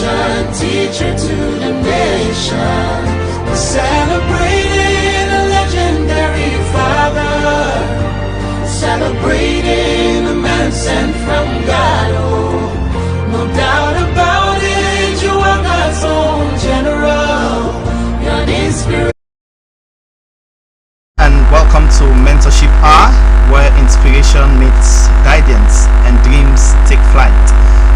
generation, teacher to the nation. We're celebrating a legendary father, celebrating a man sent from God. Oh, no doubt about it, you are God's own general. You're an inspiration. And welcome to Mentorship Hour, where inspiration meets guidance and dreams take flight.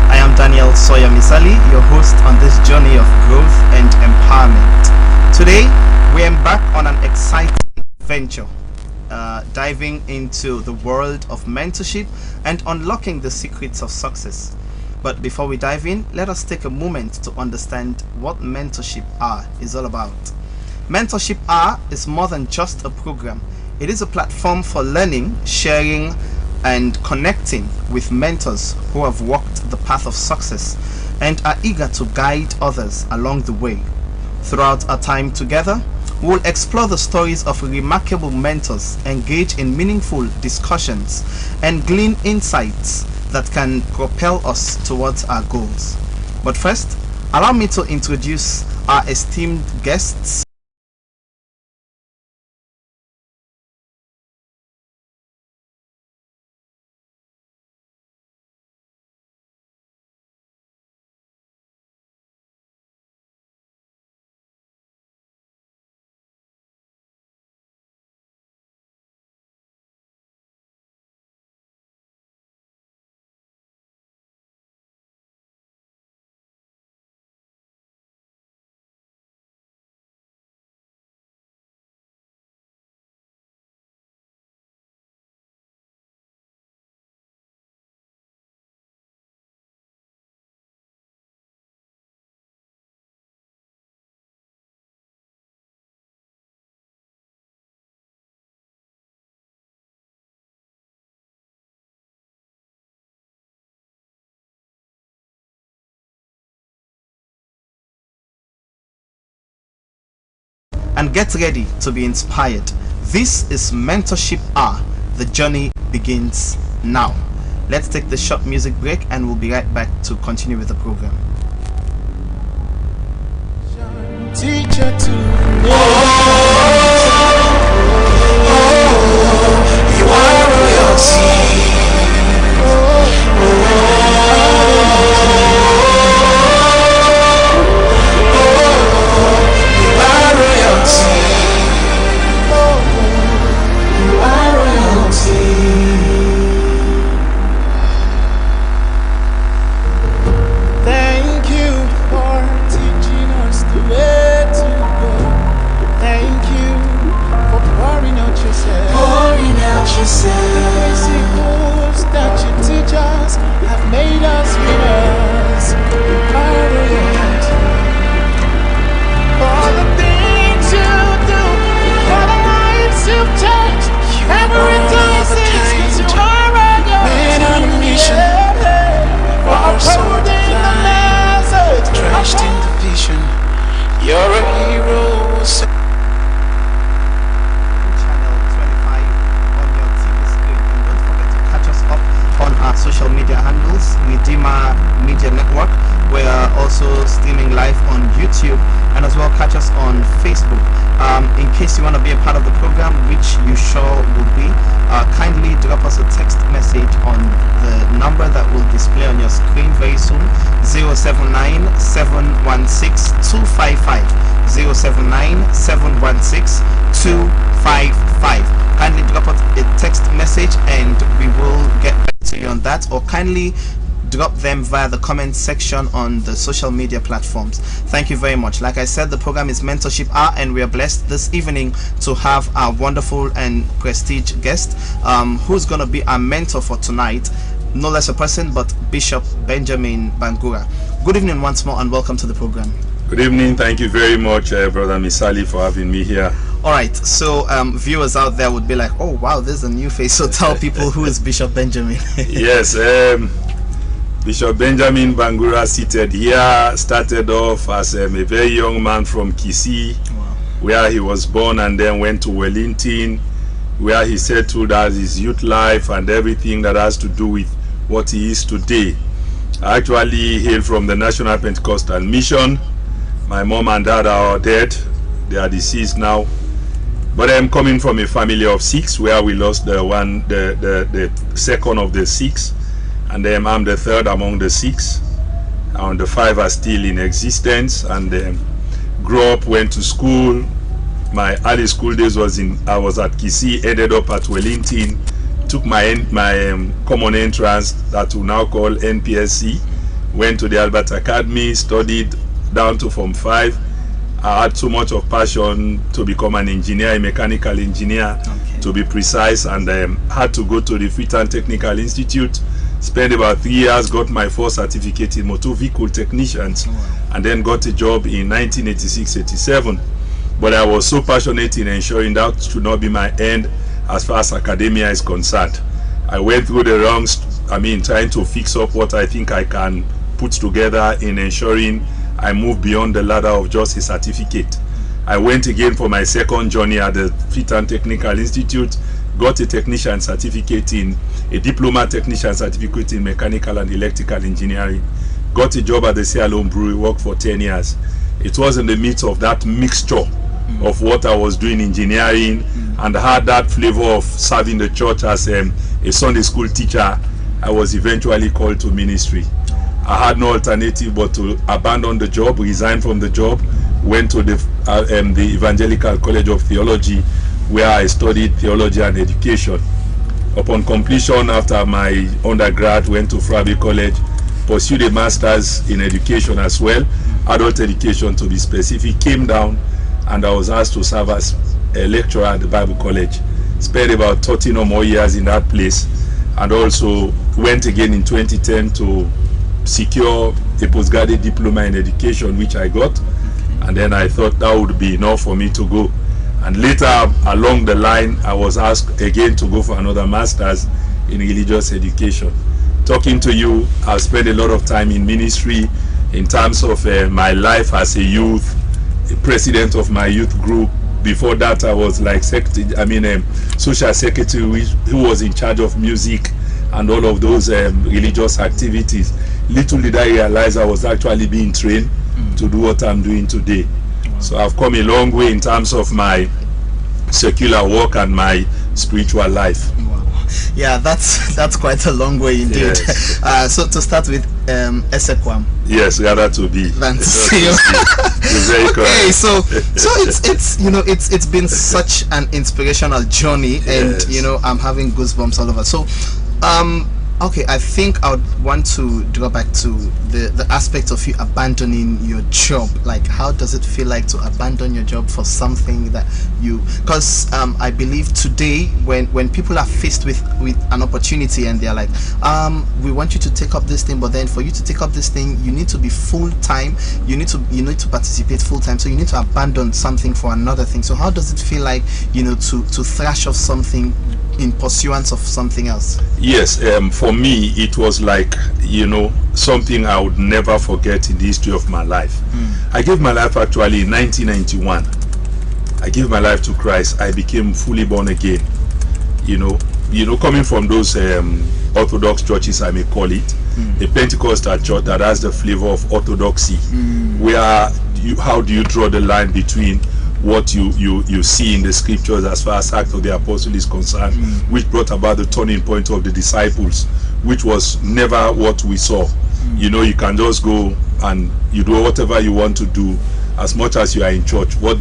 I am Daniel Sawyer Misali, your host on this journey of growth and empowerment. Today, we embark on an exciting venture, diving into the world of mentorship and unlocking the secrets of success. But before we dive in, let us take a moment to understand what Mentorship Hour is all about. Mentorship Hour is more than just a program. It is a platform for learning, sharing, and connecting with mentors who have walked the path of success and are eager to guide others along the way. Throughout our time together, we will explore the stories of remarkable mentors, engage in meaningful discussions, and glean insights that can propel us towards our goals. But first, allow me to introduce our esteemed guests. And get ready to be inspired. This is Mentorship Hour. The journey begins now. Let's take the short music break and we'll be right back to continue with the program. Teacher to you are royalty. Thank you for teaching us the way to go. Thank you for pouring out yourself. Pouring out yourself. The principles that you teach us have made us winners. Empowerment. For the things you do, for the lives you've changed, everything since you are men on a mission. For upholding the message, trashed in the vision. You're a hero. Channel 25 on your TV screen. And don't forget to catch us up on our social media handles, Midima Media Network. We are also streaming live on YouTube, and as well catch us on Facebook. In case you want to be a part of the program, which you sure will be, kindly drop us a text message on the number that will display on your screen very soon, 079 716 255. 079 716 255. Kindly drop us a text message and we will get back to you on that, or kindly drop them via the comment section on the social media platforms. Thank you very much. Like I said, the program is Mentorship Hour, and we are blessed this evening to have our wonderful and prestige guest who's going to be our mentor for tonight. No less a person but Bishop Benjamin Bangura. Good evening once more and welcome to the program. Good evening. Thank you very much, Brother Misali, for having me here. All right, so viewers out there would be like, oh wow, there's a new face. So tell people, who is Bishop Benjamin? Yes, Bishop Benjamin Bangura, seated here, started off as a very young man from Kisii, wow, where he was born, and then went to Wellington, where he settled as his youth life and everything that has to do with what he is today. I actually hail from the National Pentecostal Mission. My mom and dad are dead. They are deceased now. But I'm coming from a family of 6 where we lost the second of the 6. And then I'm the third among the 6. And the 5 are still in existence. And grew up, went to school. My early school days I was at Kisii, ended up at Wellington. Took my common entrance that we now call NPSC. Went to the Albert Academy, studied down to Form 5. I had so much of passion to become an engineer, a mechanical engineer, to be precise, and had to go to the Freetown Technical Institute. Spent about 3 years, got my first certificate in motor vehicle technicians, and then got a job in 1986-87. But I was so passionate in ensuring that should not be my end as far as academia is concerned. I went through the wrongs, trying to fix up what I think I can put together in ensuring I move beyond the ladder of just a certificate. I went again for my second journey at the Freetown Technical Institute, got a technician certificate a diploma technician certificate in mechanical and electrical engineering, got a job at the Sierra Leone Brewery, worked for 10 years. It was in the midst of that mixture of what I was doing engineering and had that flavor of serving the church as a Sunday school teacher. I was eventually called to ministry. I had no alternative but to abandon the job, resign from the job, went to the Evangelical College of Theology, where I studied theology and education. Upon completion, after my undergrad, went to Frabe College, pursued a master's in education as well, adult education to be specific, came down, and I was asked to serve as a lecturer at the Bible College. Spent about 13 or more years in that place, and also went again in 2010 to secure a postgraduate diploma in education, which I got. And then I thought that would be enough for me to go. And later along the line, I was asked again to go for another master's in religious education. Talking to you, I've spent a lot of time in ministry in terms of my life as a youth, the president of my youth group. Before that, I was like social secretary who was in charge of music and all of those religious activities. Little did I realize I was actually being trained to do what I'm doing today. So I've come a long way in terms of my secular work and my spiritual life. Yeah, that's quite a long way indeed. Yes. So to start with, Esekwam. Yes, rather to be. That's very correct. Okay, so it's been such an inspirational journey, yes. And I'm having goosebumps all over. So okay, I think I would want to draw back to the aspect of you abandoning your job. Like, how does it feel like to abandon your job for something that because I believe today when people are faced with an opportunity and they're like, we want you to take up this thing, but then for you to take up this thing, you need to be full-time, you need to participate full-time, so you need to abandon something for another thing. So how does it feel like, to thrash off something in pursuance of something else? Yes, for me it was like something I would never forget in the history of my life. I gave my life actually in 1991. I gave my life to Christ. I became fully born again. Coming from those Orthodox churches, I may call it, a Pentecostal church that has the flavor of orthodoxy, where how do you draw the line between what you see in the scriptures as far as Acts of the Apostle is concerned, which brought about the turning point of the disciples, which was never what we saw. You can just go and you do whatever you want to do as much as you are in church. What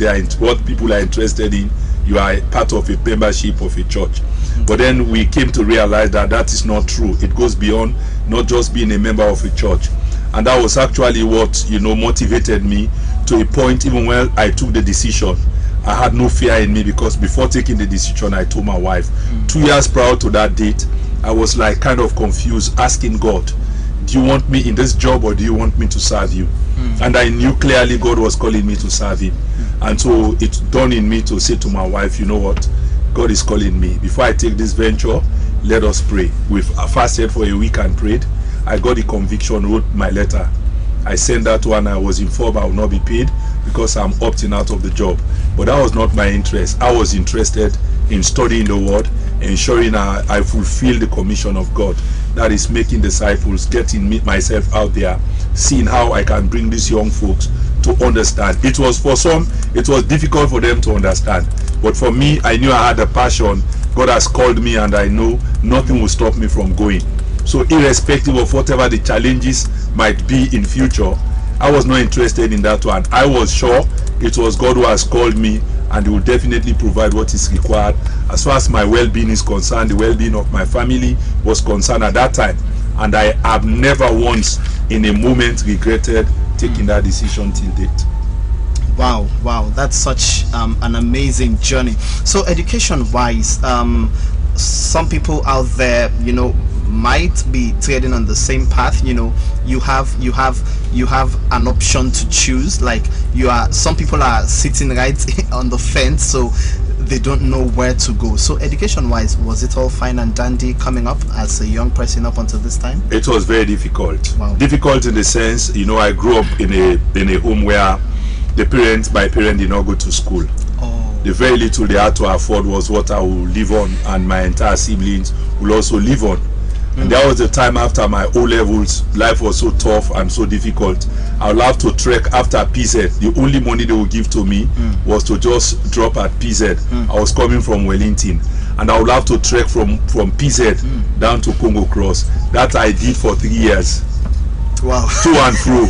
people are interested in, you are part of a membership of a church. But then we came to realize that is not true. It goes beyond not just being a member of a church. And that was actually what motivated me to a point. Even when I took the decision, I had no fear in me, because before taking the decision, I told my wife 2 years prior to that date, I was like kind of confused, asking God, do you want me in this job or do you want me to serve you? And I knew clearly God was calling me to serve him. And so it dawned in me to say to my wife, you know what, God is calling me. Before I take this venture, let us pray. We've fasted for a week and prayed. I got the conviction, wrote my letter. I sent that one. I was informed I will not be paid because I'm opting out of the job. But that was not my interest. I was interested in studying the word, ensuring I fulfill the commission of God. that is making disciples, getting myself out there, seeing how I can bring these young folks to understand. It was for some, it was difficult for them to understand, but for me, I knew I had a passion. God has called me, and I know nothing will stop me from going. So irrespective of whatever the challenges might be in future, I was not interested in that one. I was sure it was God who has called me, and He will definitely provide what is required as far as my well-being is concerned, the well-being of my family was concerned at that time. And I have never once in a moment regretted taking that decision till date. Wow, that's such an amazing journey. So education wise, some people out there, might be treading on the same path. You have an option to choose. Like some people are sitting right on the fence, so they don't know where to go. So education wise, was it all fine and dandy coming up as a young person up until this time? It was very difficult. Wow. Difficult in the sense, I grew up in a home where my parent did not go to school. The very little they had to afford was what I will live on, and my entire siblings will also live on. And that was the time after my O levels. Life was so tough and so difficult. I would have to trek after PZ. The only money they would give to me was to just drop at PZ. I was coming from Wellington, and I would have to trek from PZ down to Congo Cross. That I did for 3 years. Wow. To and fro.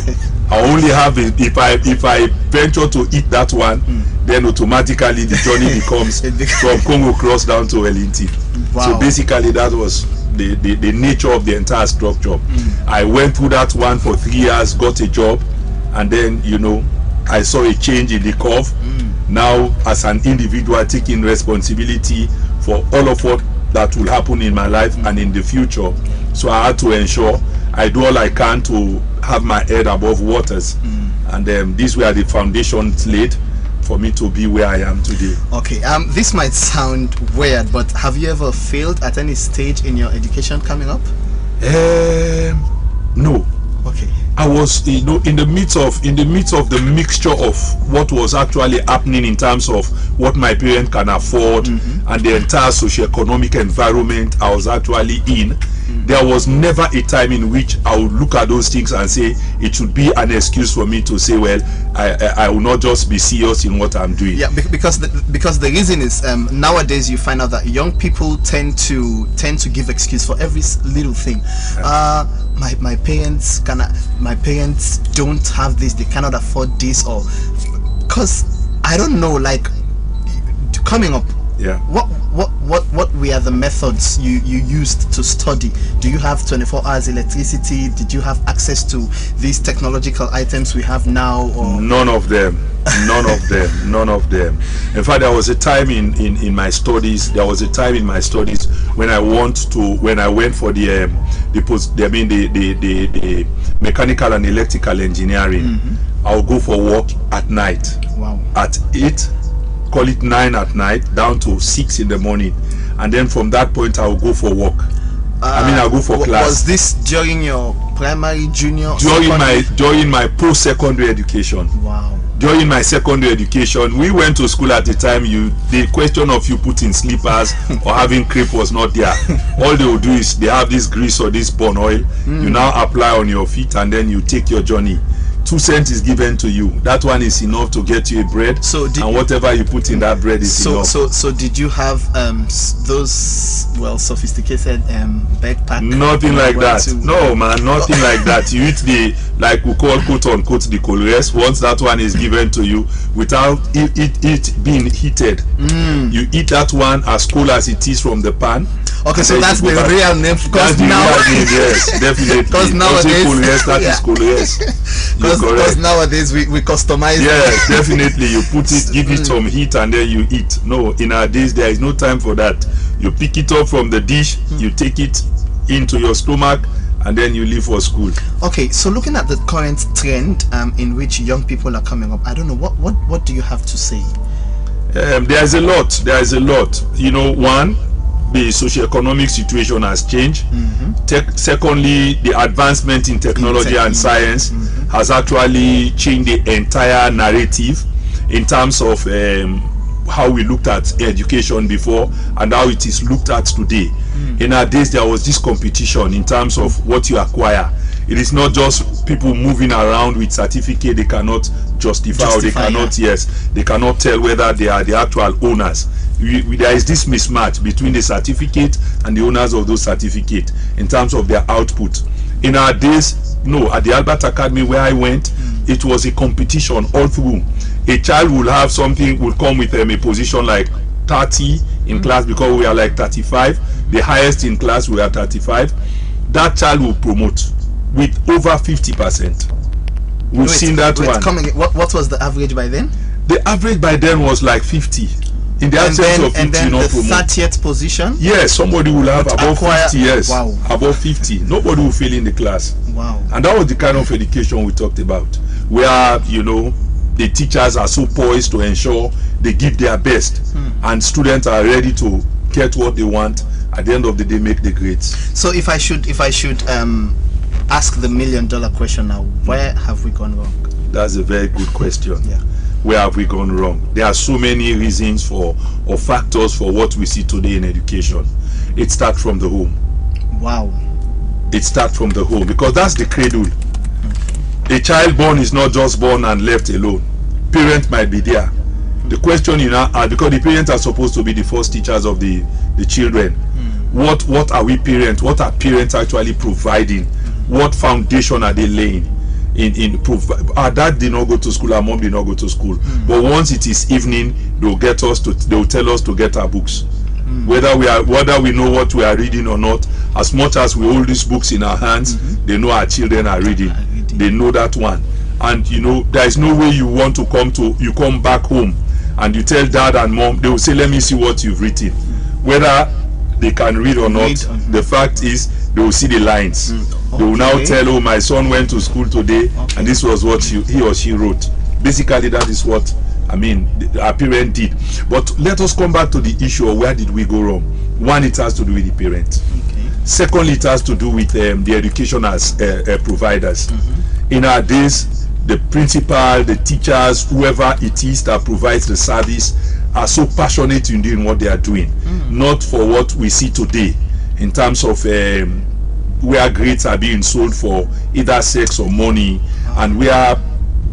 I only have it if I venture to eat that one, then automatically the journey becomes from Congo Cross down to Wellington. Wow. So basically that was the nature of the entire structure. I went through that one for 3 years, got a job, and then I saw a change in the curve. Now as an individual, taking responsibility for all of what that will happen in my life and in the future. So I had to ensure I do all I can to have my head above waters, and these were the foundations laid for me to be where I am today. Okay, this might sound weird, but have you ever failed at any stage in your education coming up? No. Okay. I was, in the midst of the mixture of what was actually happening in terms of what my parents can afford and the entire socio-economic environment I was actually in. There was never a time in which I would look at those things and say it should be an excuse for me to say, well, I will not just be serious in what I'm doing. Yeah, because the reason is nowadays you find out that young people tend to give excuse for every little thing. My parents don't have this, they cannot afford this, or because I don't know, like coming up. Yeah. What were the methods you used to study? Do you have 24 hours electricity? Did you have access to these technological items we have now? Or None of them. In fact, there was a time in my studies. There was a time in my studies when I went for the mechanical and electrical engineering. I'll go for work at night. Wow. At 8. Call it 9 at night down to 6 in the morning, and then from that point I will go for work. I'll go for class. Was this during your primary, junior, during my post-secondary education? Wow. During my secondary education, we went to school at the time. The question of you putting slippers or having crepe was not there. All they will do is they have this grease or this burn oil. You now apply on your feet, and then you take your journey. 2 cents is given to you. That one is enough to get you a bread, and whatever you put in that bread is enough. So did you have those sophisticated backpack? Nothing like that. No, man, nothing like that. You eat like we call quote unquote the colores. Once that one is given to you without it being heated, you eat that one as cool as it is from the pan. Okay, so that's the real name. That's the real name, yes, definitely. Because nowadays, is coolers. Because nowadays we customize. Yes, definitely. You put it, give it some heat, and then you eat. No, in our days there is no time for that. You pick it up from the dish, you take it into your stomach, and then you leave for school. Okay, so looking at the current trend in which young people are coming up, I don't know, what do you have to say? There is a lot. One, the socio-economic situation has changed. Secondly, the advancement in technology and science has actually changed the entire narrative in terms of how we looked at education before and how it is looked at today. In our days, there was this competition in terms of what you acquire. It is not just people moving around with certificate they cannot justify or they cannot, yes, they cannot tell whether they are the actual owners. There is this mismatch between the certificate and the owners of those certificates in terms of their output. In our days, no, at the Albert Academy where I went, it was a competition all through. A child will have something, will come with a position like 30 in class because we are like 35. The highest in class we are 35. That child will promote with over 50%. We've seen that one. What was the average by then? The average by then was like 50. In the absence of 50, and then not the 30th position? Yes, somebody will have above 50, yes. Wow. Above 50. Nobody will fail in the class. Wow. And that was the kind of education we talked about. Where, you know, the teachers are so poised to ensure they give their best. And students are ready to get what they want. At the end of the day, make the grades. So if I should ask the $1 million question now, where have we gone wrong? That's a very good question. Yeah. Where have we gone wrong? There are so many reasons or factors for what we see today in education. It starts from the home. Wow. It starts from the home because that's the cradle. A child born is not just born and left alone. Parent might be there. The question you now ask, because the parents are supposed to be the first teachers of the children. What are we parents? What are parents actually providing? What foundation are they laying? Our dad did not go to school, our mom did not go to school. But once it is evening, they'll tell us to get our books. Whether we know what we are reading or not, as much as we hold these books in our hands, they know our children are reading. They know that one. And you know, there is no way you come back home and you tell dad and mom, they will say, let me see what you've written. Whether they can read or not, the fact is they will see the lines. They will now tell, oh, my son went to school today and this was what he or she wrote. Basically, that is what our parent did. But let us come back to the issue of where did we go wrong. One, it has to do with the parent. Secondly, it has to do with the education as providers. In our days, the principal, the teachers, whoever it is that provides the service are so passionate in doing what they are doing. Not for what we see today in terms of where grades are being sold for either sex or money, and where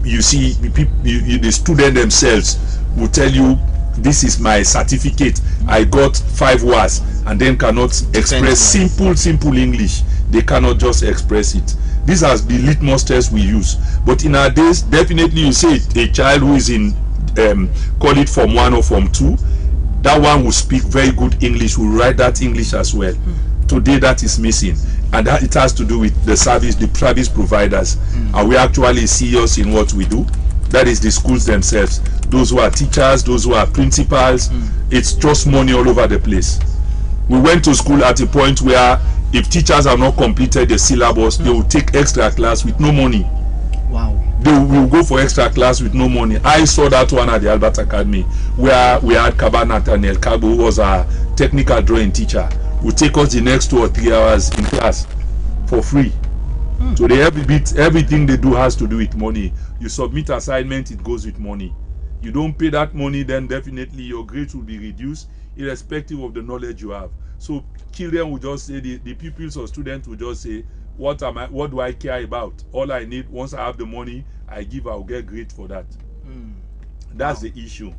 you see the student themselves will tell you, this is my certificate, I got 5 words, and then cannot express simple English. They cannot just express it. This has the litmus test we use. But in our days, definitely you say a child who is in call it Form 1 or Form 2, that one will speak very good English, will write that English as well. Today that is missing, and that it has to do with the service providers. Are we actually serious in what we do? That is the schools themselves, those who are teachers, those who are principals. It's just money all over the place. We went to school at a point where if teachers have not completed the syllabus, they will take extra class with no money. Wow. They will go for extra class with no money. I saw that one at the Albert Academy, where we had Kaba Nathaniel Kabo, who was a technical drawing teacher, would take us the next 2 or 3 hours in class for free. So everything they do has to do with money. You submit assignment, it goes with money. You don't pay that money, then definitely your grades will be reduced, irrespective of the knowledge you have. So children will just say, the pupils or students will just say, what do I care about? All I need, once I have the money, I'll get grade for that. That's the issue.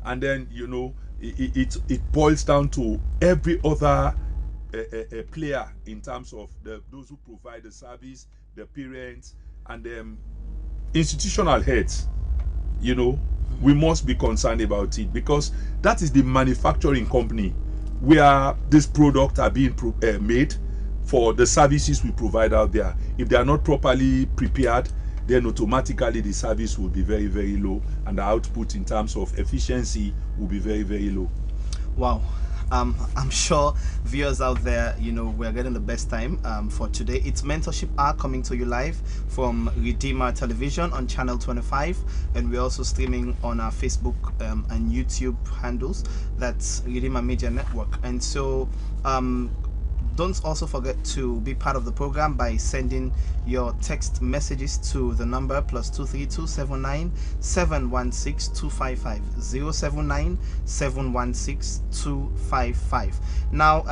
And then, you know, it boils down to every other player in terms of those who provide the service, the parents, and institutional heads. You know, we must be concerned about it, because that is the manufacturing company where this product are being made for the services we provide out there. If they are not properly prepared, then automatically the service will be very, very low, and the output in terms of efficiency will be very, very low. Wow. I'm sure viewers out there, you know, we're getting the best time for today. It's Mentorship Hour coming to you live from Redeemer Television on channel 25, and we're also streaming on our Facebook and YouTube handles. That's Redeemer Media Network. And so don't also forget to be part of the program by sending your text messages to the number +232 79 716 255 079 716 255. Now,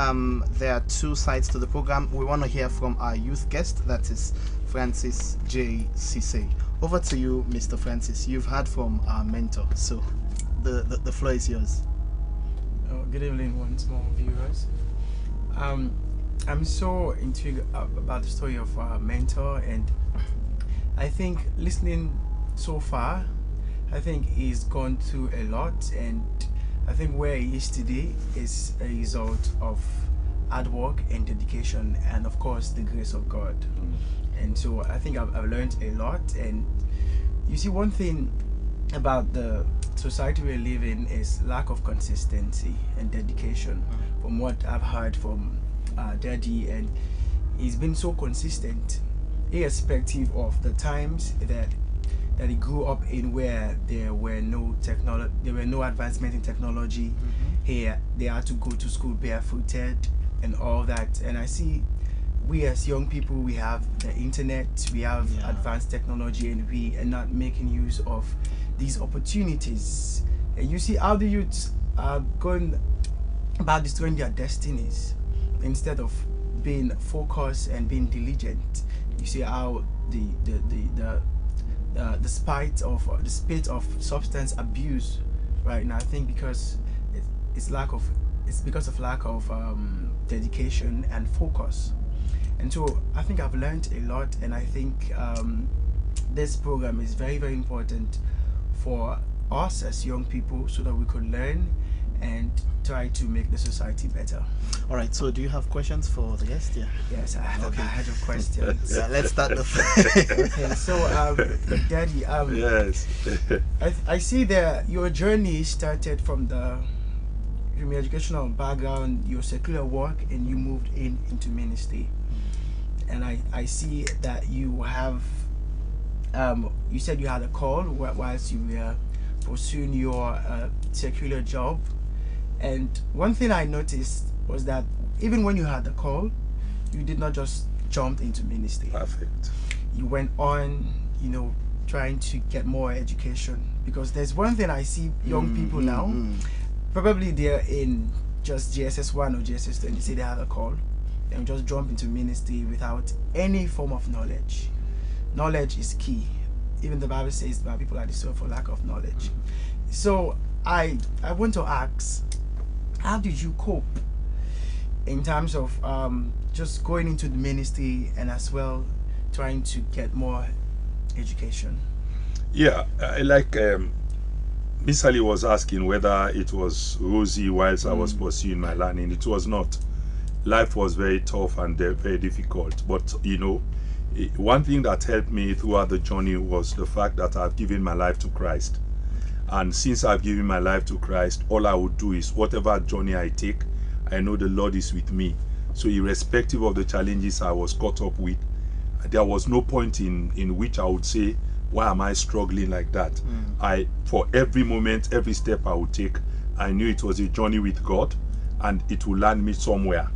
there are two sides to the program. We want to hear from our youth guest, that is Francis J. Cisse. Over to you, Mr. Francis. You've heard from our mentor, so the floor is yours. Good evening once more, viewers. I'm so intrigued about the story of our mentor, and I think listening so far, I think he's gone through a lot, and I think where he is today is a result of hard work and dedication, and of course the grace of God. And so I think I've learned a lot. And you see, one thing about the society we live in is lack of consistency and dedication. From what I've heard from Daddy, and he's been so consistent irrespective of the times that he grew up in, where there were no advancement in technology. Here they had to go to school barefooted and all that. And I see we as young people, we have the internet, we have advanced technology, and we are not making use of these opportunities. And you see how the youths are going about destroying their destinies instead of being focused and being diligent. You see how the spate of substance abuse right now. I think because it's because of lack of dedication and focus. And so I think I've learned a lot, and I think this program is very, very important for us as young people, so that we could learn and try to make the society better. All right, so do you have questions for the guest? Yes, I had a question. Let's start the Okay, so Daddy, Yes. I see that your journey started from your educational background, your secular work, and you moved into ministry. And I see that you have you said you had a call whilst you were pursuing your secular job. And one thing I noticed was that even when you had the call, you did not just jump into ministry. Perfect. You went on, trying to get more education. Because there's one thing I see young people now, probably they're in just GSS 1 or GSS 2, and they say they had a call, and just jump into ministry without any form of knowledge. Knowledge is key. Even the Bible says that people are destroyed for lack of knowledge. So I want to ask, how did you cope in terms of just going into the ministry and as well trying to get more education? Yeah, like Miss Ali was asking whether it was rosy whilst I was pursuing my learning. It was not. Life was very tough and very difficult. But one thing that helped me throughout the journey was the fact that I've given my life to Christ. And since I've given my life to Christ, all I would do is whatever journey I take, I know the Lord is with me. So irrespective of the challenges I was caught up with, there was no point in which I would say, why am I struggling like that? For every moment, every step I would take, I knew it was a journey with God, and it will land me somewhere.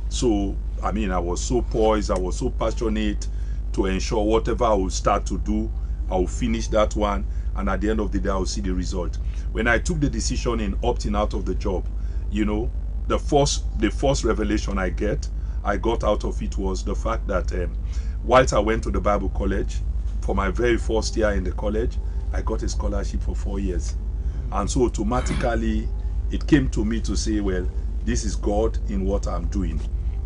So, I was so poised, I was so passionate to ensure whatever I would start to do, I will finish that one, and at the end of the day, I will see the result. When I took the decision in opting out of the job, the first revelation I got out of it was the fact that whilst I went to the Bible college, for my very first year in the college, I got a scholarship for 4 years. And so automatically, it came to me to say, well, this is God in what I'm doing.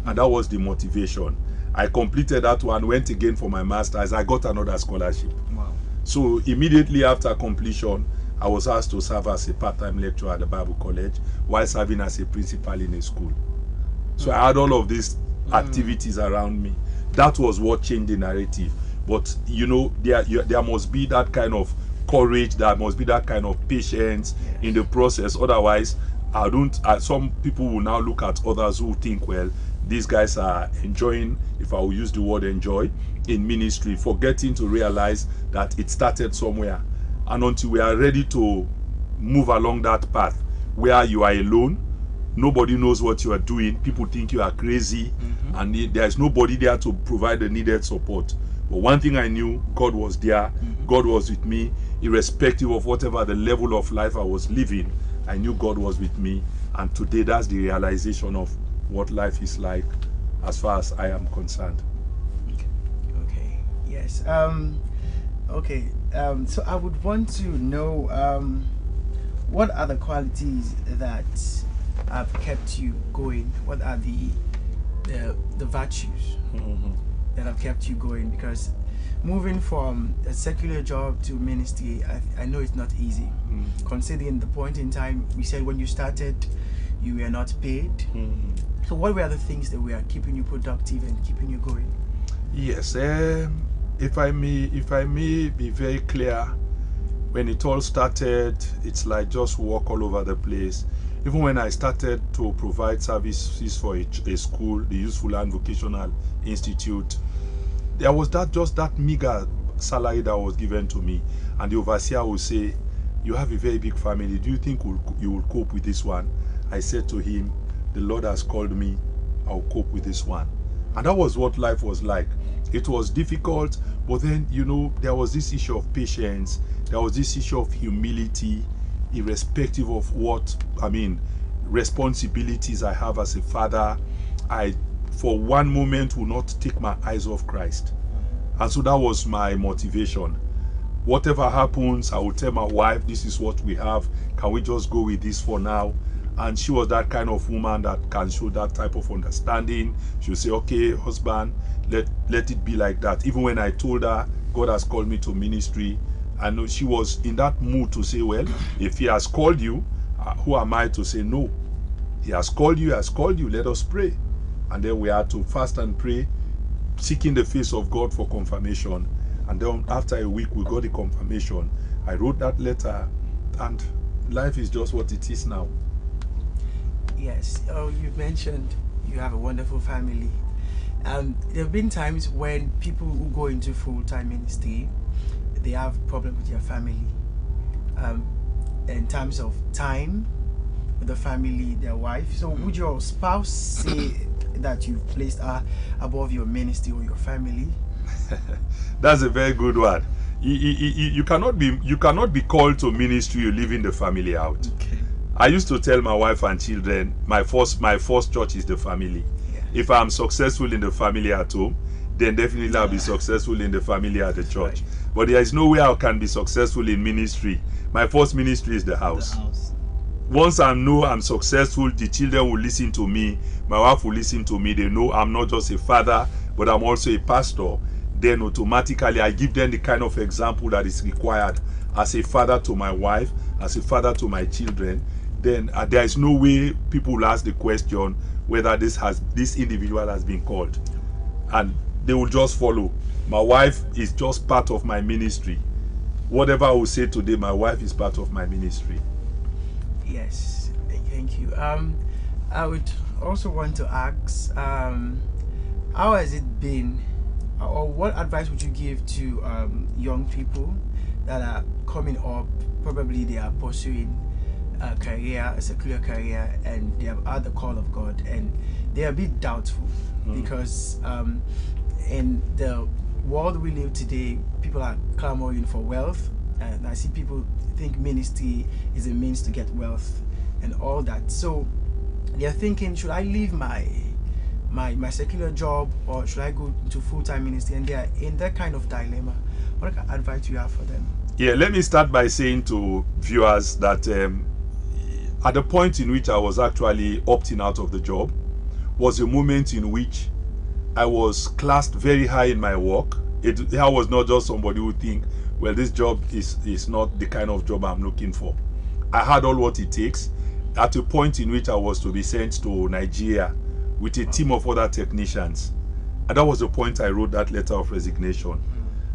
And that was the motivation. I completed that one, went again for my master's. I got another scholarship. Wow. So immediately after completion, I was asked to serve as a part-time lecturer at the Bible college while serving as a principal in a school. So I had all of these activities around me. That was what changed the narrative. But there must be that kind of courage, there must be that kind of patience in the process. Otherwise, some people will now look at others who think, well, these guys are enjoying, if I will use the word enjoy, in ministry, forgetting to realize that it started somewhere. And until we are ready to move along that path where you are alone, Nobody knows what you are doing. People think you are crazy, and there is nobody there to provide the needed support. But one thing I knew, God was there. God was with me, irrespective of whatever the level of life I was living. I knew God was with me, and today that's the realization of what life is like, as far as I am concerned. Okay. Yes. Okay. So I would want to know what are the qualities that have kept you going? What are the virtues that have kept you going? Because moving from a secular job to ministry, I know it's not easy. Considering the point in time we said when you started, you were not paid. So what were the things that were keeping you productive and keeping you going? Yes, if I may be very clear, when it all started, it's like just walk all over the place. Even when I started to provide services for a school, the Useful and Vocational Institute, there was just that meager salary that was given to me, and the overseer would say, "You have a very big family. Do you think you will cope with this one?" I said to him, "The Lord has called me. I'll cope with this one." And that was what life was like. It was difficult, but then, there was this issue of patience. There was this issue of humility, irrespective of responsibilities I have as a father. I, for one moment, will not take my eyes off Christ. And so that was my motivation. Whatever happens, I will tell my wife, this is what we have. Can we just go with this for now? And she was that kind of woman that can show that type of understanding. She'll say, okay, husband, let it be like that. Even when I told her, God has called me to ministry, I know she was in that mood to say, well, if he has called you, who am I to say no? He has called you, let us pray. And then we had to fast and pray, seeking the face of God for confirmation. And then after a week, we got the confirmation. I wrote that letter, and life is just what it is now. Yes. Oh, you mentioned you have a wonderful family. There have been times when people who go into full-time ministry, they have problems with their family. In terms of time with the family, their wife. So would your spouse say that you've placed her above your ministry or your family? That's a very good one. You cannot be called to ministry, you leaving the family out. Okay. I used to tell my wife and children, my first church is the family. Yeah. If I'm successful in the family at home, then definitely I'll be successful in the family at the church. Right. But there is no way I can be successful in ministry. My first ministry is the house. Once I know I'm successful, the children will listen to me. My wife will listen to me. They know I'm not just a father, but I'm also a pastor. Then automatically I give them the kind of example that is required as a father to my wife, as a father to my children. Then there is no way people will ask the question whether this individual has been called, and they will just follow. My wife is just part of my ministry. Whatever I will say today, my wife is part of my ministry. Yes, thank you. I would also want to ask, how has it been, or what advice would you give to young people that are coming up? Probably they are pursuing a secular career, and they have had the call of God, and they are a bit doubtful because in the world we live today, people are clamoring for wealth, and I see people think ministry is a means to get wealth and all that. So they're thinking, should I leave my secular job, or should I go to full-time ministry? And they're in that kind of dilemma. What advice do you have for them? Yeah, let me start by saying to viewers that at the point in which I was actually opting out of the job was a moment in which I was classed very high in my work. I was not just somebody who think, well, this job is not the kind of job I'm looking for. I had all what it takes at a point in which I was to be sent to Nigeria with a team of other technicians. And that was the point I wrote that letter of resignation.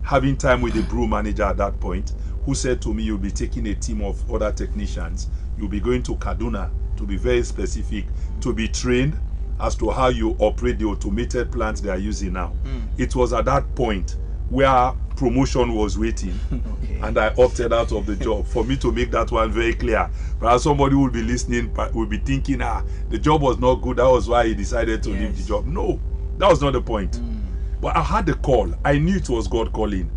Having time with the brew manager at that point, who said to me, you'll be taking a team of other technicians. You'll be going to Kaduna, to be very specific, to be trained as to how you operate the automated plants they are using now. It was at that point where promotion was waiting. Okay. And I opted out of the job. For me to make that one very clear, but somebody will be listening, will be thinking, the job was not good, that was why he decided to leave the job. No, that was not the point. But I had the call. I knew it was God calling,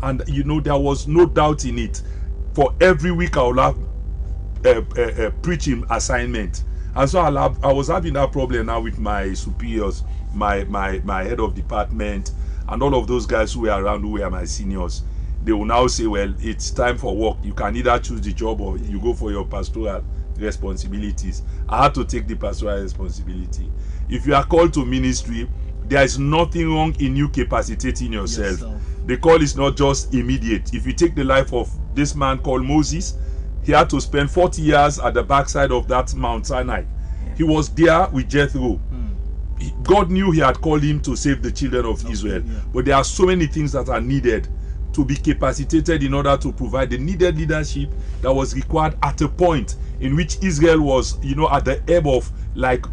and there was no doubt in it. For every week I will have a preaching assignment, and so I was having that problem now with my superiors, my head of department, and all of those guys who were around, who were my seniors. They will now say, well, it's time for work. You can either choose the job or you go for your pastoral responsibilities. I had to take the pastoral responsibility. If you are called to ministry, there is nothing wrong in you capacitating yourself. The call is not just immediate. If you take the life of this man called Moses, he had to spend 40 years at the backside of that Mount Sinai. He was there with Jethro. God knew he had called him to save the children of Israel. But there are so many things that are needed to be capacitated in order to provide the needed leadership that was required at a point in which Israel was, at the ebb of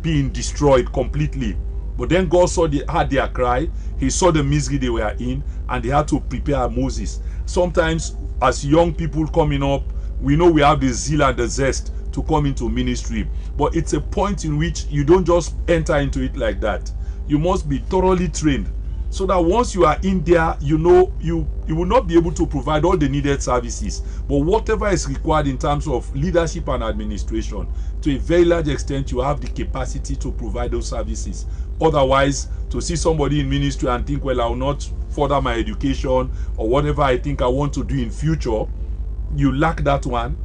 being destroyed completely. But then God had their cry. He saw the misery they were in, and they had to prepare Moses. Sometimes, as young people coming up, we know we have the zeal and the zest to come into ministry. But it's a point in which you don't just enter into it like that. You must be thoroughly trained, so that once you are in there, you will not be able to provide all the needed services, but whatever is required in terms of leadership and administration, to a very large extent, you have the capacity to provide those services. Otherwise, to see somebody in ministry and think, well, I will not further my education or whatever I think I want to do in future, you lack that one,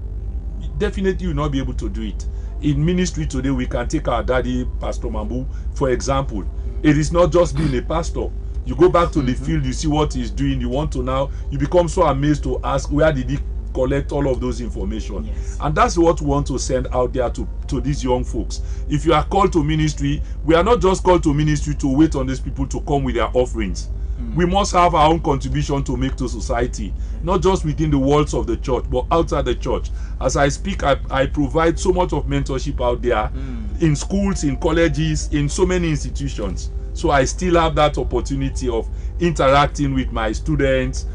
definitely you will not be able to do it. In ministry today, we can take our daddy, Pastor Mambu, for example. It is not just being a pastor. You go back to the field, you see what he's doing, you become so amazed to ask, where did he collect all of those information? And that's what we want to send out there to these young folks. If you are called to ministry, we are not just called to ministry to wait on these people to come with their offerings. We must have our own contribution to make to society, not just within the walls of the church, but outside the church. As I speak, I provide so much of mentorship out there, in schools, in colleges, in so many institutions. So I still have that opportunity of interacting with my students,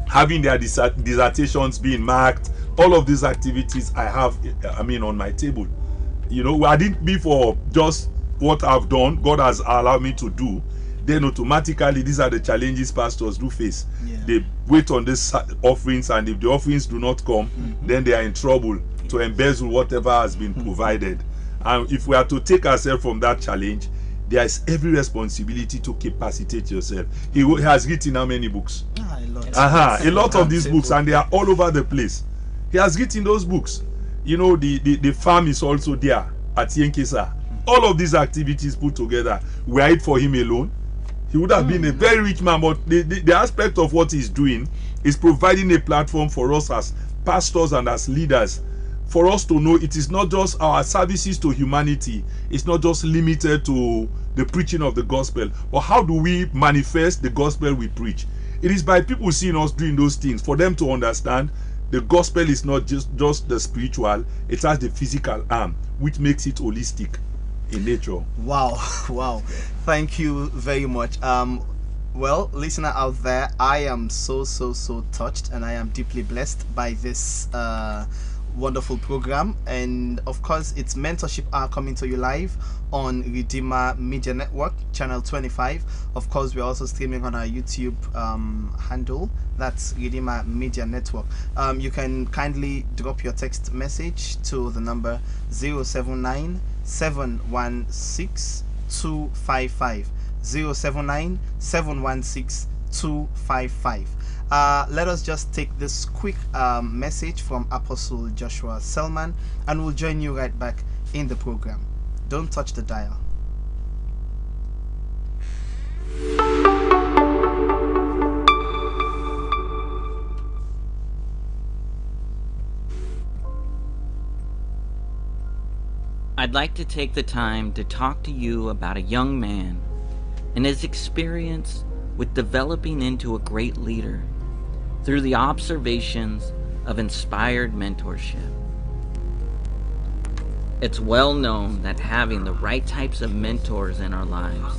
having their dissertations being marked. All of these activities I have, on my table. I didn't be for just what I've done, God has allowed me to do. Then automatically, these are the challenges pastors do face. They wait on these offerings, and if the offerings do not come, then they are in trouble to embezzle whatever has been provided. And if we are to take ourselves from that challenge, there is every responsibility to capacitate yourself. He has written how many books? A lot of these books, and they are all over the place. He has written those books. The farm is also there at Yenkesa. All of these activities put together, were it for him alone, he would have been a very rich man. But the aspect of what he's doing is providing a platform for us as pastors and as leaders, for us to know it is not just our services to humanity, it's not just limited to the preaching of the gospel, but how do we manifest the gospel we preach? It is by people seeing us doing those things, for them to understand the gospel is not just the spiritual, it has the physical arm, which makes it holistic in nature. Wow. Thank you very much. Well, listener out there, I am so touched, and I am deeply blessed by this wonderful program. And of course, it's Mentorship Hour coming to you live on Redeemer Media Network, channel 25. Of course, we're also streaming on our YouTube handle. That's Redeemer Media Network. You can kindly drop your text message to the number 079 716 255. 079 716 255. Let us just take this quick message from Apostle Joshua Selman, and we'll join you right back in the program. Don't touch the dial. I'd like to take the time to talk to you about a young man and his experience with developing into a great leader through the observations of inspired mentorship. It's well known that having the right types of mentors in our lives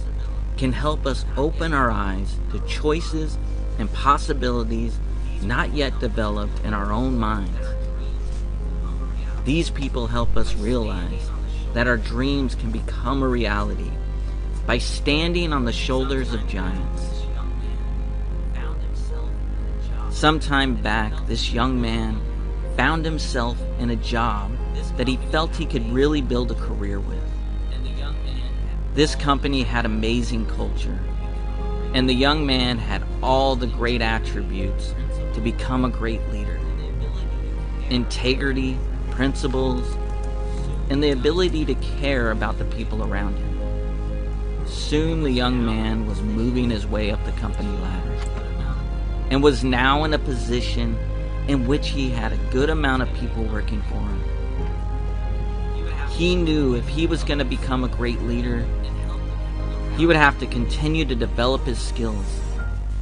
can help us open our eyes to choices and possibilities not yet developed in our own minds. These people help us realize that our dreams can become a reality by standing on the shoulders of giants. Sometime back, this young man found himself in a job that he felt he could really build a career with. This company had amazing culture, and the young man had all the great attributes to become a great leader. Integrity, principles, and the ability to care about the people around him. Soon the young man was moving his way up the company ladder and was now in a position in which he had a good amount of people working for him. He knew if he was going to become a great leader, he would have to continue to develop his skills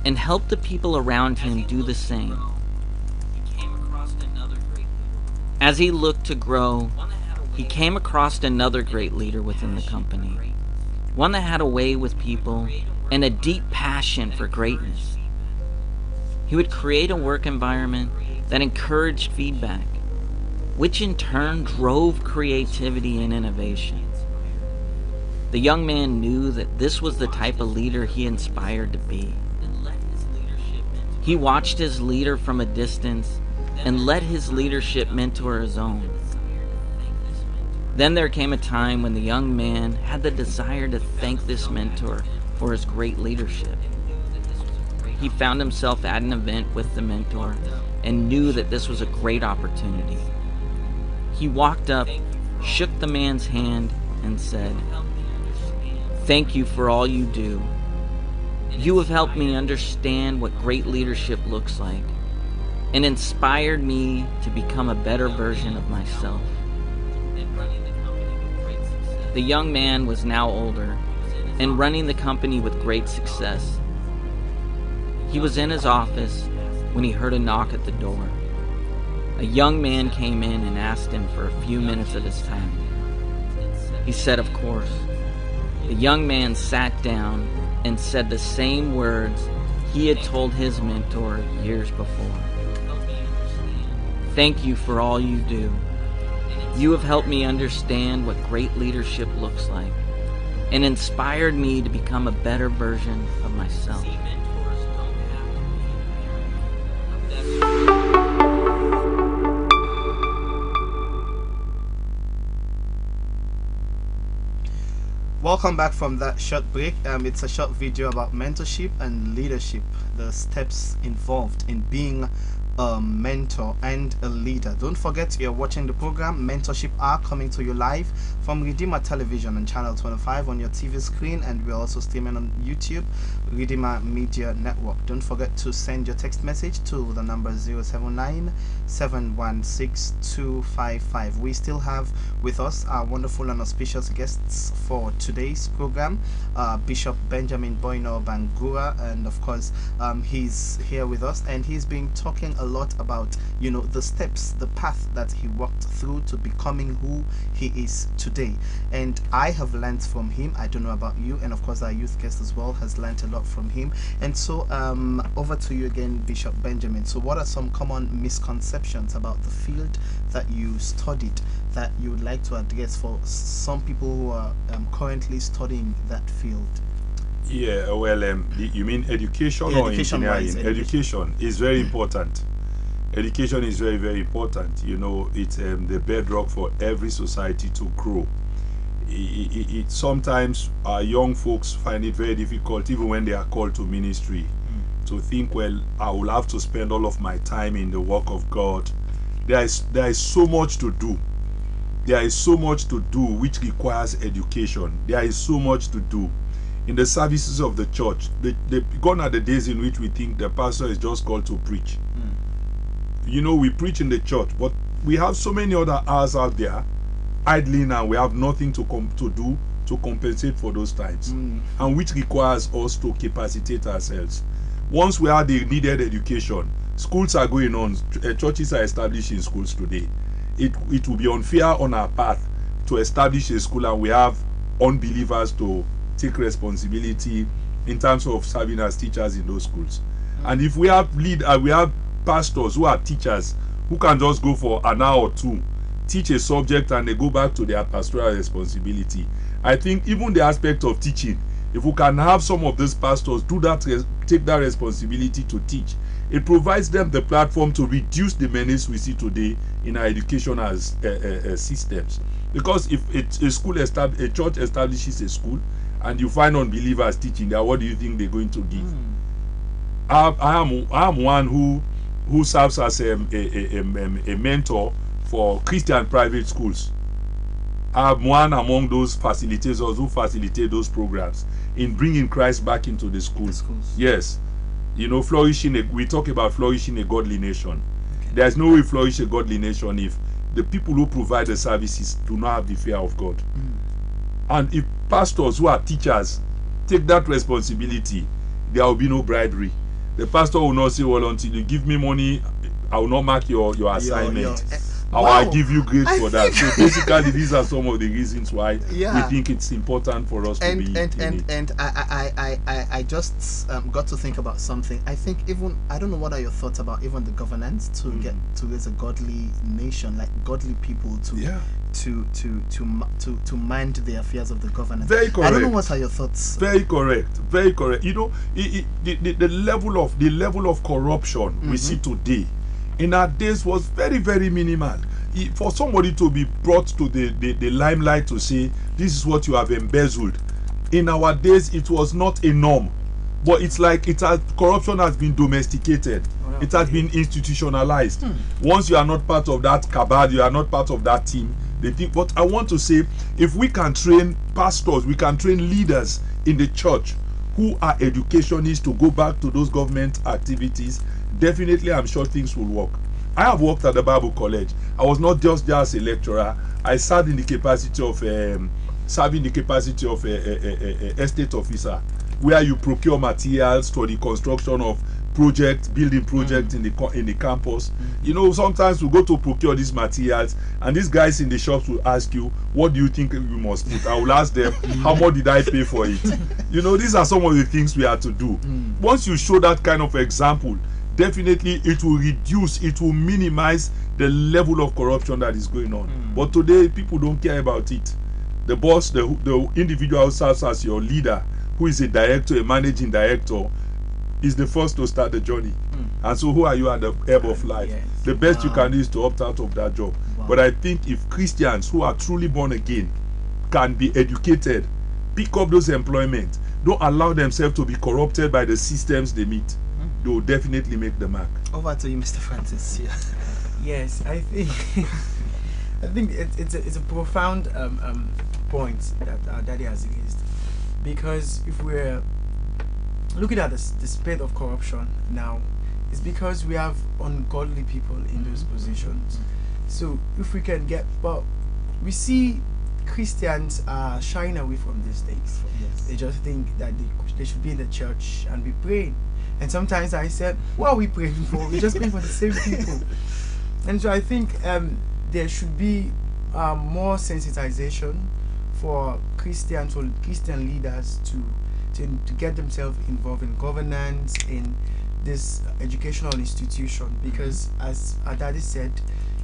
and help the people around him do the same. As he looked to grow, he came across another great leader within the company, one that had a way with people and a deep passion for greatness. He would create a work environment that encouraged feedback, which in turn drove creativity and innovation. The young man knew that this was the type of leader he inspired to be. He watched his leader from a distance and let his leadership mentor his own. Then there came a time when the young man had the desire to thank this mentor for his great leadership. He found himself at an event with the mentor and knew that this was a great opportunity. He walked up, shook the man's hand, and said, "Thank you for all you do. You have helped me understand what great leadership looks like and inspired me to become a better version of myself." The young man was now older and running the company with great success. He was in his office when he heard a knock at the door. A young man came in and asked him for a few minutes of his time. He said, of course. The young man sat down and said the same words he had told his mentor years before. "Thank you for all you do. You have helped me understand what great leadership looks like and inspired me to become a better version of myself." Welcome back from that short break. It's a short video about mentorship and leadership, the steps involved in being a mentor and a leader. Don't forget, you're watching the program Mentorship Hour, coming to you live from Redeemer Television on channel 25 on your TV screen, and we're also streaming on YouTube, Redeemer Media Network. Don't forget to send your text message to the number 079-716-255. We still have with us our wonderful and auspicious guests for today's program, Bishop Benjamin Boino Bangura, and of course he's here with us, and he's been talking a lot about, you know, the steps, the path that he walked through to becoming who he is today. And I have learned from him. I don't know about you, and of course our youth guest as well has learned a lot from him. And so over to you again, Bishop Benjamin. So what are some common misconceptions about the field that you studied that you would like to address for some people who are currently studying that field? Yeah, well, you mean education or engineering? Education is very important. Education is very, very important. You know, it's the bedrock for every society to grow. Sometimes our young folks find it very difficult, even when they are called to ministry, to think, well, I will have to spend all of my time in the work of God. There is so much to do. There is so much to do which requires education. There is so much to do in the services of the church. Gone are the days in which we think the pastor is just called to preach. You know, we preach in the church, but we have so many other hours out there idling, and we have nothing to do to compensate for those times, and which requires us to capacitate ourselves. Once we have the needed education, schools are going on, churches are establishing schools today. It will be unfair on our path to establish a school and we have unbelievers to take responsibility in terms of serving as teachers in those schools. And if we have we have pastors who are teachers who can just go for an hour or two, teach a subject, and they go back to their pastoral responsibility. I think even the aspect of teaching, if we can have some of these pastors do that, take that responsibility to teach, it provides them the platform to reduce the menace we see today in our education as systems. Because if a church establishes a school and you find unbelievers teaching there, what do you think they're going to give? I am one who serves as a mentor for Christian private schools. I'm one among those facilitators who facilitate those programs in bringing Christ back into the schools. Yes. You know, we talk about flourishing a godly nation. Okay. There's no way flourish a godly nation if the people who provide the services do not have the fear of God. And if pastors who are teachers take that responsibility, there will be no bribery. The pastor will not say, well, until you give me money, I will not mark your assignment. I give you grades for that. So basically, these are some of the reasons why we think it's important for us to be and I just got to think about something. I think even, I don't know, what are your thoughts about even the governance to get to raise a godly nation, like godly people to mind the affairs of the governance. Very correct. I don't know, what are your thoughts? Very correct. Very correct. You know, the level of corruption we see today in our days was very, very minimal. For somebody to be brought to the limelight to say, this is what you have embezzled, in our days it was not a norm. But it's like corruption has been domesticated. It has been institutionalized. Once you are not part of that cabal, you are not part of that team, they think. But I want to say, if we can train pastors, we can train leaders in the church who are educationists to go back to those government activities, definitely I'm sure things will work. I have worked at the Bible College. I was not just there as a lecturer. I served in the capacity of estate officer, where you procure materials for the construction of building projects in the campus. You know, sometimes we go to procure these materials, and these guys in the shops will ask you, what do you think we must put? I will ask them, how much did I pay for it? You know, these are some of the things we have to do. Once you show that kind of example, definitely it will minimize the level of corruption that is going on. But today, people don't care about it. The boss, the individual who serves as your leader, who is a director, a managing director, is the first to start the journey. And so who are you at the ebb of life? The best you can do is to opt out of that job. But I think if Christians who are truly born again can be educated, pick up those employment, don't allow themselves to be corrupted by the systems they meet, they will definitely make the mark. Over to you, Mr. Francis. Yes, I think it's a profound point that our daddy has raised, because if we're looking at the spread of corruption now, it's because we have ungodly people in those positions. So if we can we see Christians are shying away from these things. They just think that they should be in the church and be praying. And sometimes I said, what are we praying for? We're just praying for the same people. And so I think there should be more sensitization for Christians or Christian leaders to get themselves involved in governance, in this educational institution, because as our daddy said,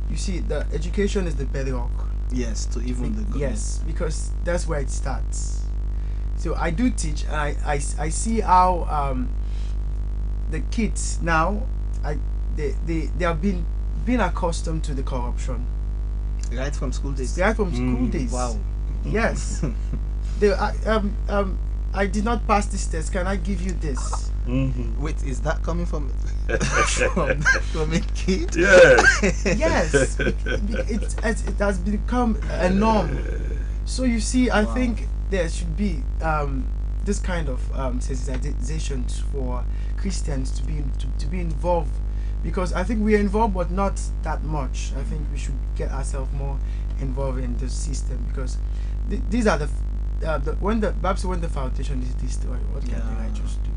you see, the education is the bedrock. Yes, to even the government. Yes, because that's where it starts. So I do teach, and I see how the kids now, they have been accustomed to the corruption right from school days. School days. Wow. Yes. I did not pass this test. Can I give you this? Wait, is that coming from from a kid? Yes. Yes. It has become a norm. So you see, I think there should be this kind of sensitization for Christians to be involved, because I think we are involved, but not that much. I think we should get ourselves more involved in the system, because these are when the foundation is destroyed, what can the righteous do?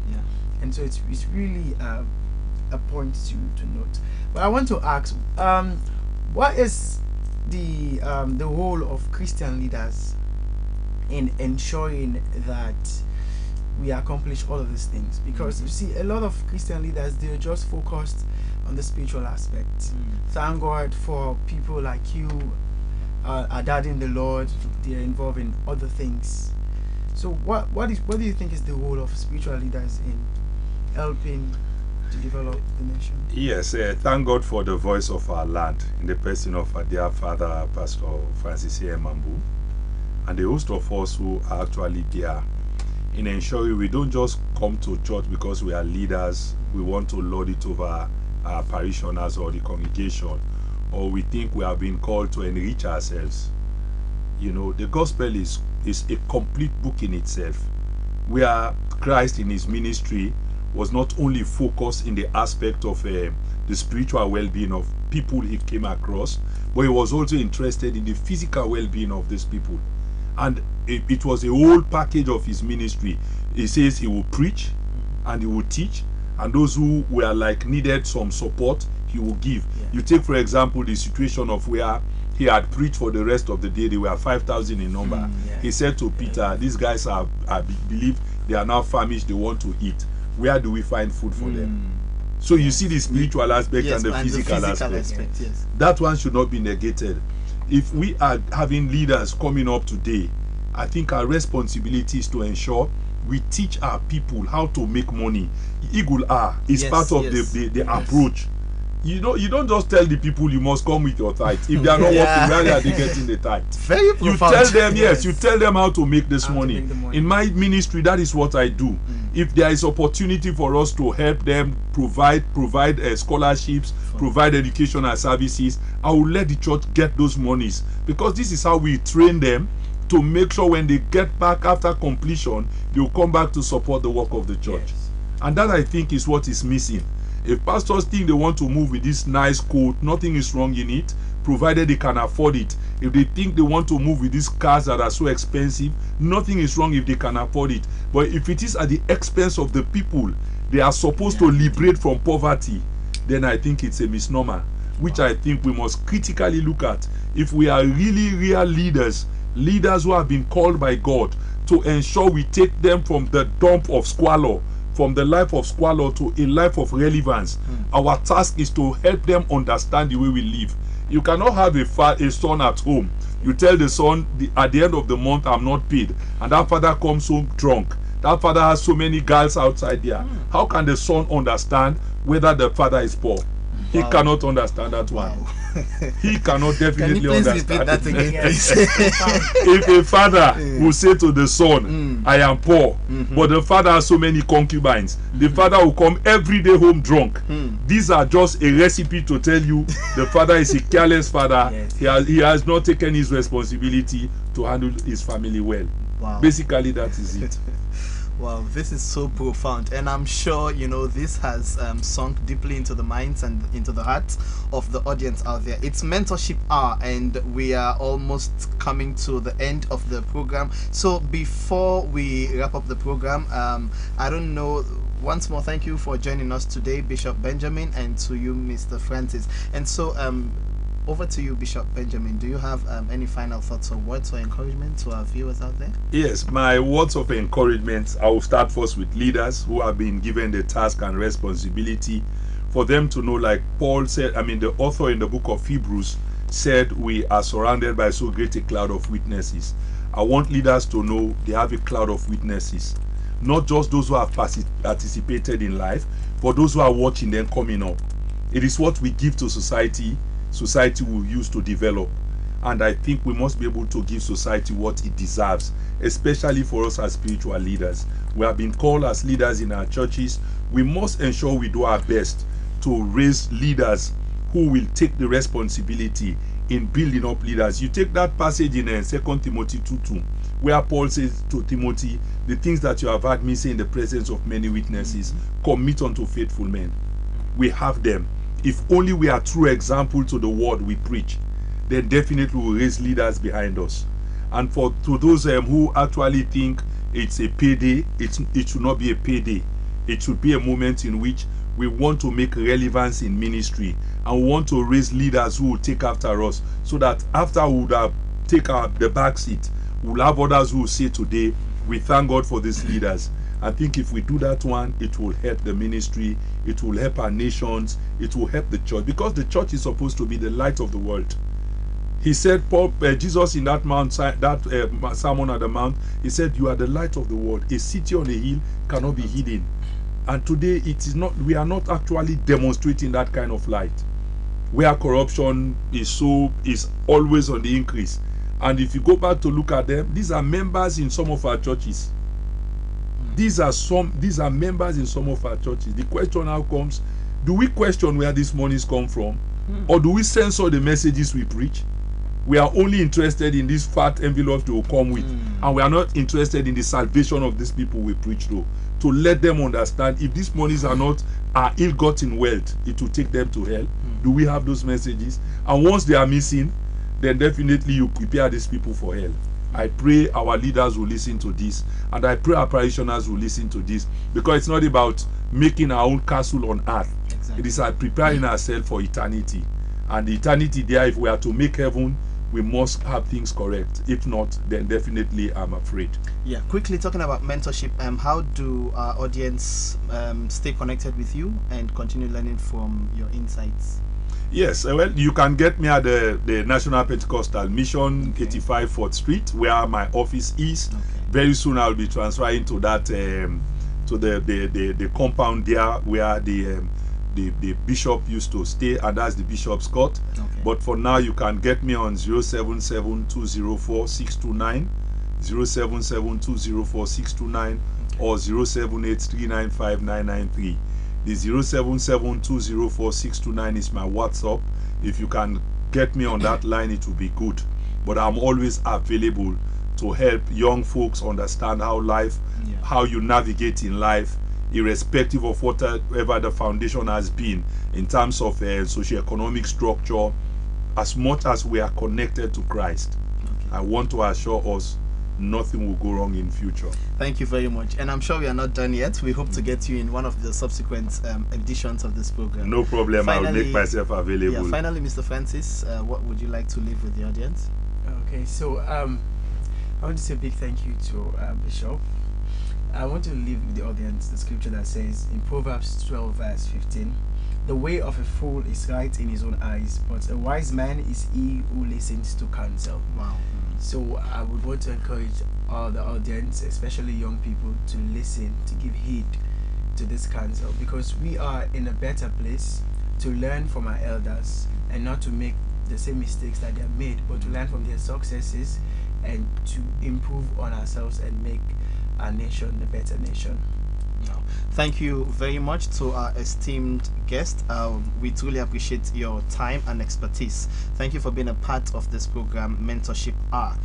And so it's really a point to note. But I want to ask, what is the role of Christian leaders in ensuring that we accomplish all of these things. Because you see, a lot of Christian leaders, they're just focused on the spiritual aspect. Thank God for people like you are dadding the Lord. They're involved in other things. So what do you think is the role of spiritual leaders in helping to develop the nation? Yes, thank God for the voice of our land in the person of our dear father, Pastor Francis A. Mambu, and the host of us who are actually there in ensuring we don't just come to church because we are leaders, we want to lord it over our parishioners or the congregation, or we think we have been called to enrich ourselves. You know, the gospel is a complete book in itself, where Christ in his ministry was not only focused in the aspect of the spiritual well-being of people he came across, but he was also interested in the physical well-being of these people. And it was a whole package of his ministry. He says he will preach and he will teach, and those who were like needed some support, he will give. You take, for example, the situation of where he had preached for the rest of the day. They were 5,000 in number. He said to Peter, these guys I believe they are now famished, they want to eat. Where do we find food for them? So you see the spiritual aspect and the physical aspect. Yes. That one should not be negated. If we are having leaders coming up today, I think our responsibility is to ensure we teach our people how to make money. Eagle R is part of the approach. You don't just tell the people you must come with your tithe. If they are not working, where are they getting the tithe? Very profound. You tell them, you tell them how to make this money. In my ministry, that is what I do. If there is opportunity for us to help them provide scholarships, provide educational services, I will let the church get those monies, because this is how we train them to make sure when they get back after completion, they will come back to support the work of the church. And that, I think, is what is missing. If pastors think they want to move with this nice coat, nothing is wrong in it, provided they can afford it. If they think they want to move with these cars that are so expensive, nothing is wrong if they can afford it. But if it is at the expense of the people they are supposed to liberate from poverty, then I think it's a misnomer, which I think we must critically look at. If we are really real leaders who have been called by God to ensure we take them from the dump of squalor, from the life of squalor to a life of relevance, our task is to help them understand the way we live. You cannot have a son at home. You tell the son, at the end of the month, I'm not paid, and that father comes home drunk. That father has so many girls outside there. How can the son understand whether the father is poor? He cannot understand that one. He cannot definitely understand. That again, If a father will say to the son, I am poor, but the father has so many concubines, the father will come every day home drunk. These are just a recipe to tell you the father is a careless father. He has not taken his responsibility to handle his family well. Basically, that is it. Wow, this is so profound, and I'm sure this has sunk deeply into the minds and into the hearts of the audience out there. It's Mentorship Hour, and we are almost coming to the end of the program. So before we wrap up the program, I don't know, once more, thank you for joining us today, Bishop Benjamin, and to you, Mr. Francis. And so over to you, Bishop Benjamin. Do you have any final thoughts or words or encouragement to our viewers out there? Yes, my words of encouragement, I will start first with leaders who have been given the task and responsibility for them to know, like Paul said, the author in the book of Hebrews said, we are surrounded by so great a cloud of witnesses. I want leaders to know they have a cloud of witnesses. Not just those who have participated in life, but those who are watching them coming up. It is what we give to society will use to develop. And I think we must be able to give society what it deserves, especially for us as spiritual leaders. We have been called as leaders in our churches. We must ensure we do our best to raise leaders who will take the responsibility in building up leaders. You take that passage in 2 Timothy 2:2, where Paul says to Timothy, the things that you have heard me say in the presence of many witnesses, commit unto faithful men. We have them. If only we are true example to the word we preach, then definitely we'll raise leaders behind us. And to those who actually think it's a payday, it should not be a payday. It should be a moment in which we want to make relevance in ministry, and we want to raise leaders who will take after us, so that after we would have take the back seat, we'll have others who will say today, we thank God for these leaders. I think if we do that one, it will help the ministry, it will help our nations, it will help the church, because the church is supposed to be the light of the world. He said, Jesus in that sermon at the mount, he said, "You are the light of the world. A city on a hill cannot be hidden." And today it is not. We are not actually demonstrating that kind of light, where corruption is always on the increase. And if you go back to look at them, these are members in some of our churches. These are members in some of our churches. The question now comes: do we question where these monies come from, or do we censor the messages we preach? We are only interested in these fat envelopes they will come with, and we are not interested in the salvation of these people we preach to let them understand if these monies are ill-gotten wealth, it will take them to hell. Do we have those messages? And once they are missing, then definitely you prepare these people for hell. I pray our leaders will listen to this, and I pray our parishioners will listen to this, because it's not about making our own castle on earth. Exactly. It is preparing ourselves for eternity. And the eternity there, if we are to make heaven, we must have things correct. If not, then definitely I'm afraid. Yeah, quickly talking about mentorship, how do our audience stay connected with you and continue learning from your insights? Yes, well, you can get me at the National Pentecostal Mission, 85 4th Street, where my office is. Okay. Very soon I'll be transferring to that, to the compound there where the bishop used to stay, and that's the Bishop's Court. Okay. But for now, you can get me on 077-204-629, 077-204-629, or 078-395-993. The 077-204-629 is my WhatsApp. If you can get me on that line, it will be good. But I'm always available to help young folks understand how you navigate in life, irrespective of whatever the foundation has been in terms of socioeconomic structure. As much as we are connected to Christ, I want to assure us nothing will go wrong in future. Thank you very much, and I'm sure we are not done yet. We hope to get you in one of the subsequent editions of this program. No problem. I'll make myself available. Yeah, finally, Mr. Francis, what would you like to leave with the audience? Okay, so I want to say a big thank you to Bishop. I want to leave with the audience the scripture that says in Proverbs 12 verse 15, "The way of a fool is right in his own eyes, but a wise man is he who listens to counsel." Wow. So I would want to encourage all the audience, especially young people, to listen, to give heed to this counsel, because we are in a better place to learn from our elders and not to make the same mistakes that they have made, but to learn from their successes and to improve on ourselves and make our nation a better nation. Thank you very much to our esteemed guest. We truly appreciate your time and expertise. Thank you for being a part of this program, Mentorship Hour.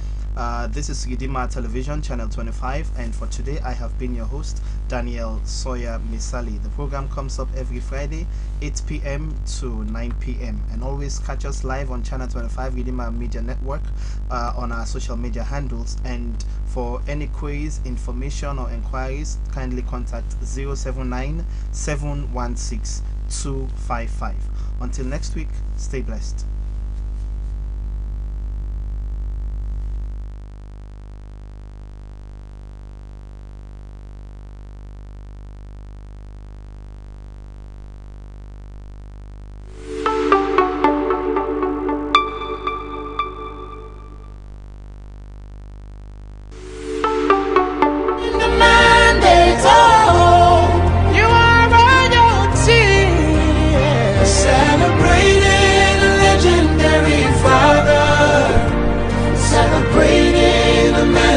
This is Redeemer Television, Channel 25, and for today I have been your host, Daniel Sawyer Misali. The program comes up every Friday, 8 p.m. to 9 p.m. And always catch us live on Channel 25 Redeemer Media Network on our social media handles. And for any queries, information, or inquiries, kindly contact 079-716-255. Until next week, stay blessed.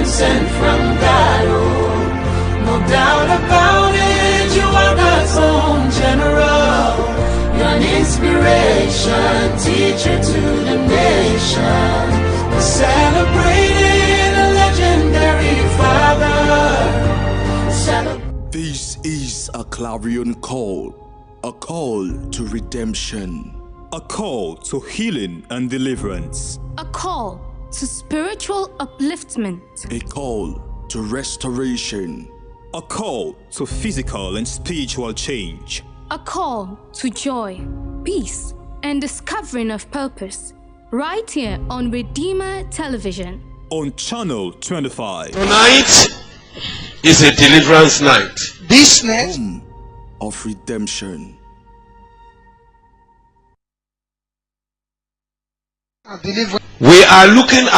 Sent from God, oh, no doubt about it. You are God's own general. You're an inspiration, teacher to the nation. We're celebrating a legendary father. This is a clarion call, a call to redemption, a call to healing and deliverance, a call to spiritual upliftment, a call to restoration, a call to physical and spiritual change, a call to joy, peace, and discovering of purpose. Right here on Redeemer Television. On Channel 25. Tonight, is a deliverance night. This next Home of redemption. deliverance. We are looking at